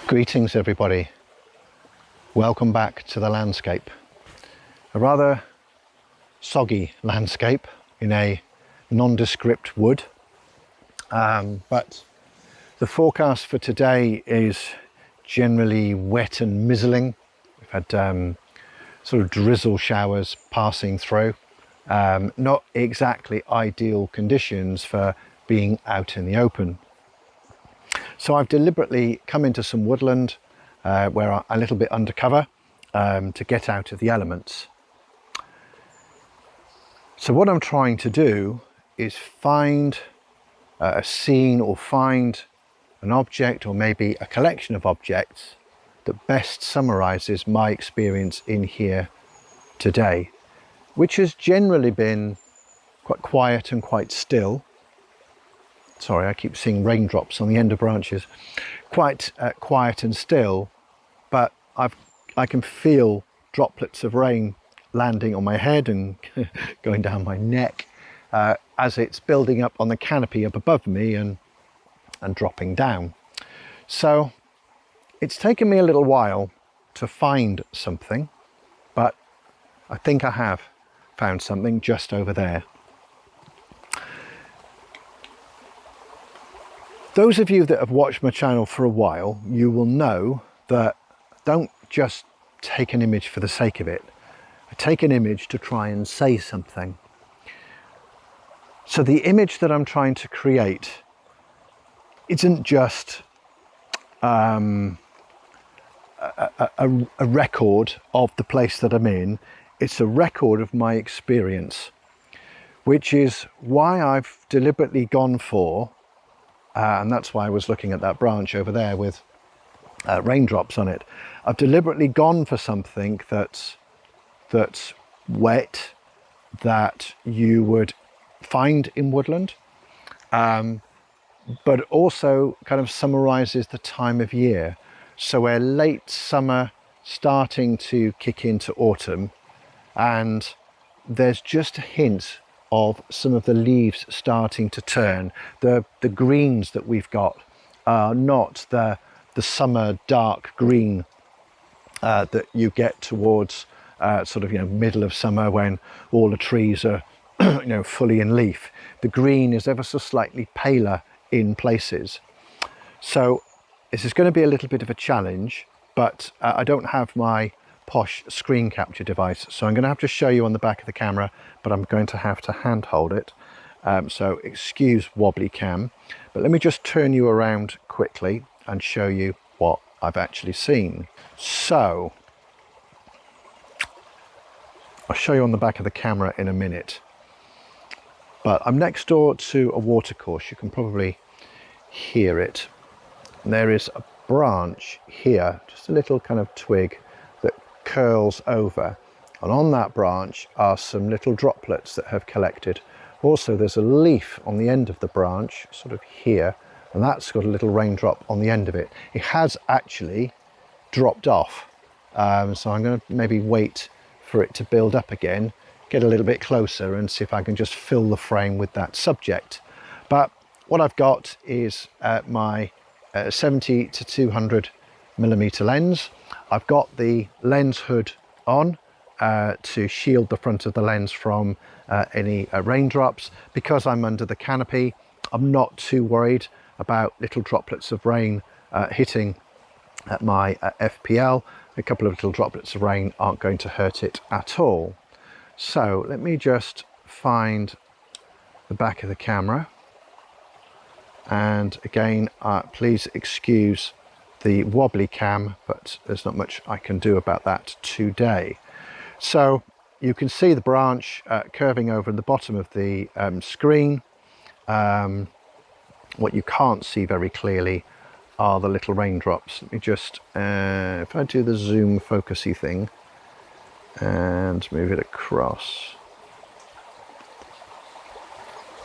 Greetings everybody, welcome back to the landscape. A rather soggy landscape in a nondescript wood, but the forecast for today is generally wet and mizzling. We've had sort of drizzle showers passing through, not exactly ideal conditions for being out in the open. So I've deliberately come into some woodland where I'm a little bit undercover to get out of the elements. So what I'm trying to do is find a scene or find an object or maybe a collection of objects that best summarizes my experience in here today, which has generally been quite quiet and quite still. Sorry, I keep seeing raindrops on the end of branches. Quite quiet and still, but I can feel droplets of rain landing on my head and going down my neck as it's building up on the canopy up above me and dropping down. So it's taken me a little while to find something, but I think I have found something just over there. Those of you that have watched my channel for a while, you will know that I don't just take an image for the sake of it. I take an image to try and say something. So the image that I'm trying to create isn't just a record of the place that I'm in. It's a record of my experience, which is why I've deliberately gone for and that's why I was looking at that branch over there with raindrops on it. I've deliberately gone for something that's wet, that you would find in woodland, but also kind of summarizes the time of year. So we're late summer starting to kick into autumn, and there's just a hint of some of the leaves starting to turn. The greens that we've got are not the summer dark green that you get towards sort of middle of summer when all the trees are fully in leaf. The green is ever so slightly paler in places. So this is going to be a little bit of a challenge, but I don't have my posh screen capture device, so I'm going to have to show you on the back of the camera, but I'm going to have to hand hold it, so excuse wobbly cam, but let me just turn you around quickly and show you what I've actually seen. So I'll show you on the back of the camera in a minute, but I'm next door to a watercourse. You can probably hear it, and there is a branch here, just a little kind of twig that curls over, and on that branch are some little droplets that have collected. Also there's a leaf on the end of the branch sort of here, and that's got a little raindrop on the end of it. It has actually dropped off, so I'm going to maybe wait for it to build up again, get a little bit closer and see if I can just fill the frame with that subject. But what I've got is my 70 to 200 millimeter lens. I've got the lens hood on to shield the front of the lens from any raindrops. Because I'm under the canopy, I'm not too worried about little droplets of rain hitting at my FPL. A couple of little droplets of rain aren't going to hurt it at all. So let me just find the back of the camera, and again please excuse the wobbly cam, but there's not much I can do about that today. So you can see the branch curving over in the bottom of the screen. What you can't see very clearly are the little raindrops. Let me just, if I do the zoom focusy thing and move it across.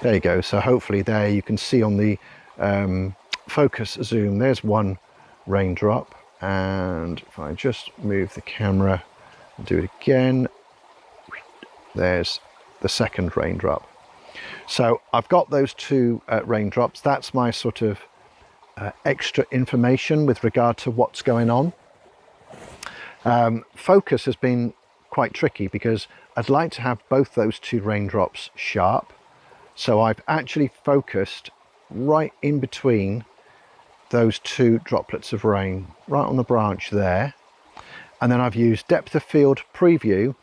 There you go. So hopefully there you can see on the focus zoom, there's one raindrop, and if I just move the camera and do it again, there's the second raindrop. So I've got those two raindrops. That's my sort of extra information with regard to what's going on. Focus has been quite tricky because I'd like to have both those two raindrops sharp. So I've actually focused right in between those two droplets of rain, right on the branch there. And then I've used depth of field preview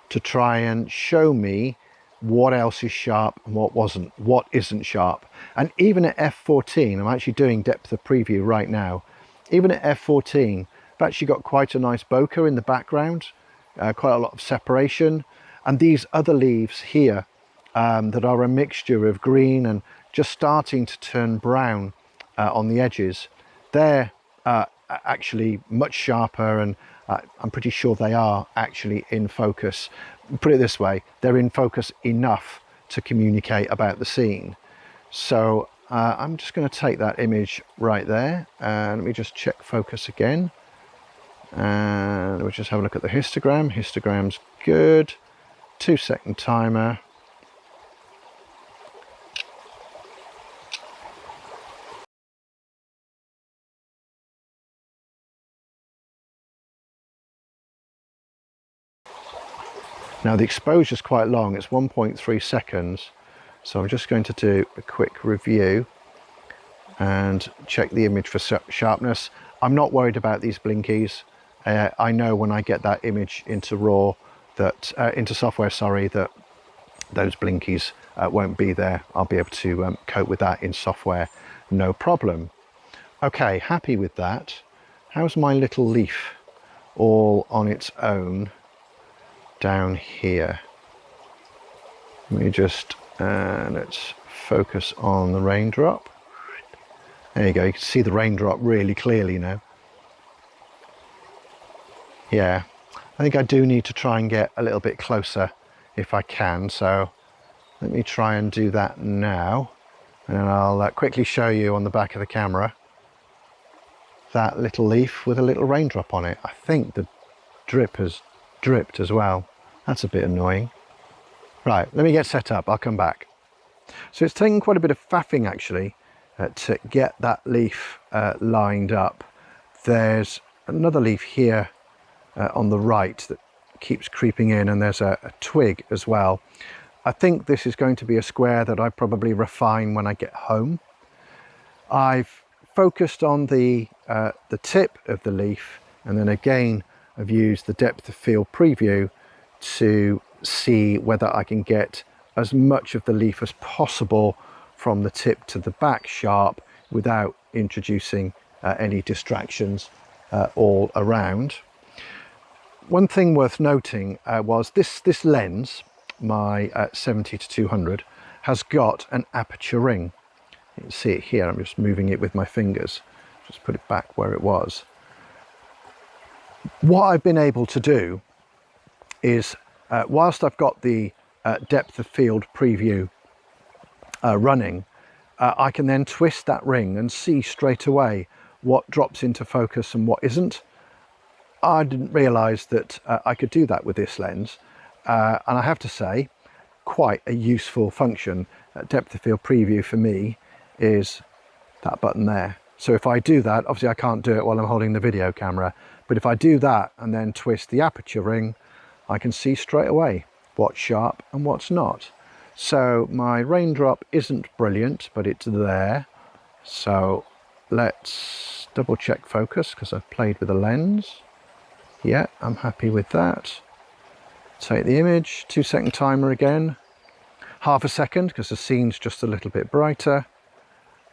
to try and show me what else is sharp and what isn't sharp. And even at f14, I'm actually doing depth of preview right now. Even at f14, I've actually got quite a nice bokeh in the background, quite a lot of separation. And these other leaves here that are a mixture of green and just starting to turn brown on the edges, they're actually much sharper, and I'm pretty sure they are actually in focus. Put it this way, they're in focus enough to communicate about the scene. So I'm just going to take that image right there, and let me just check focus again, and we'll just have a look at the histogram. Histogram's good. 2-second timer. Now the exposure is quite long, it's 1.3 seconds, so I'm just going to do a quick review and check the image for sharpness. I'm not worried about these blinkies. I know when I get that image into RAW, into software, sorry, that those blinkies won't be there. I'll be able to cope with that in software, no problem. Okay, happy with that. How's my little leaf all on its own down here? Let me just let's focus on the raindrop. There you go, you can see the raindrop really clearly now. Yeah, I think I do need to try and get a little bit closer if I can, so let me try and do that now, and then I'll quickly show you on the back of the camera that little leaf with a little raindrop on it. I think the drip has dripped as well. That's a bit annoying. Right, let me get set up, I'll come back. So it's taken quite a bit of faffing actually to get that leaf lined up. There's another leaf here on the right that keeps creeping in, and there's a twig as well. I think this is going to be a square that I probably refine when I get home. I've focused on the tip of the leaf, and then again I've used the depth of field preview to see whether I can get as much of the leaf as possible from the tip to the back sharp without introducing any distractions all around. One thing worth noting was this lens, my 70-200, has got an aperture ring. You can see it here, I'm just moving it with my fingers. Just put it back where it was. What I've been able to do is, whilst I've got the depth of field preview running, I can then twist that ring and see straight away what drops into focus and what isn't. I didn't realise that I could do that with this lens, and I have to say, quite a useful function. Depth of field preview for me is that button there. So if I do that, obviously I can't do it while I'm holding the video camera, but if I do that and then twist the aperture ring, I can see straight away what's sharp and what's not. So my raindrop isn't brilliant, but it's there. So let's double check focus because I've played with the lens. Yeah, I'm happy with that. Take the image, 2-second timer again. Half a second because the scene's just a little bit brighter.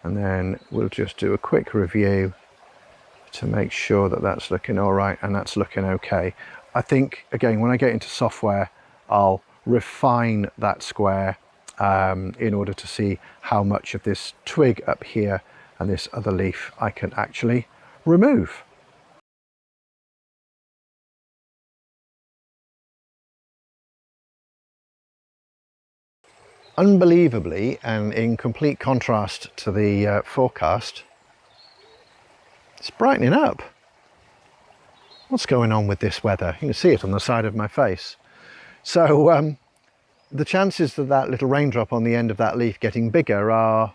And then we'll just do a quick review to make sure that that's looking all right and that's looking okay. I think, again, when I get into software, I'll refine that square in order to see how much of this twig up here and this other leaf I can actually remove. Unbelievably, and in complete contrast to the forecast, it's brightening up. What's going on with this weather? You can see it on the side of my face. So the chances of that little raindrop on the end of that leaf getting bigger are,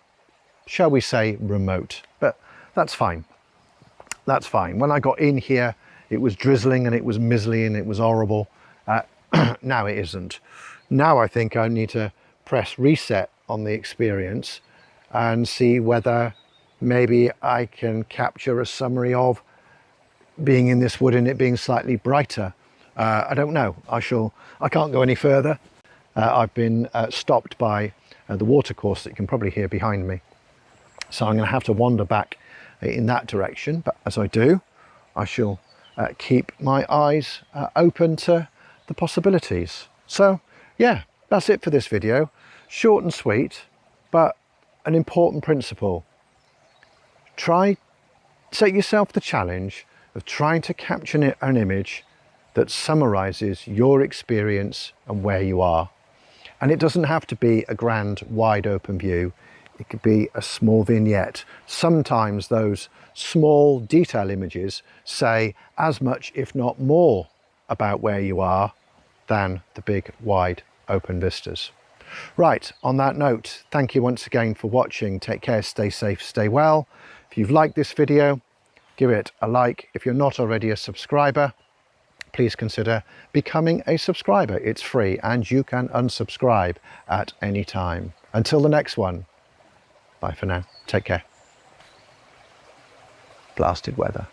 shall we say, remote. But that's fine. That's fine. When I got in here, it was drizzling and it was mizzly and it was horrible. Now it isn't. Now I think I need to press reset on the experience and see whether maybe I can capture a summary of being in this wood and it being slightly brighter. I don't know. I can't go any further. I've been stopped by the watercourse that you can probably hear behind me. So I'm going to have to wander back in that direction. But as I do, I shall keep my eyes open to the possibilities. So yeah, that's it for this video. Short and sweet, but an important principle. Set yourself the challenge of trying to capture an image that summarizes your experience and where you are. And it doesn't have to be a grand, wide open view. It could be a small vignette. Sometimes those small detail images say as much, if not more, about where you are than the big, wide open vistas. Right, on that note, thank you once again for watching. Take care, stay safe, stay well. If you've liked this video, give it a like. If you're not already a subscriber, please consider becoming a subscriber. It's free and you can unsubscribe at any time. Until the next one, bye for now. Take care. Blasted weather.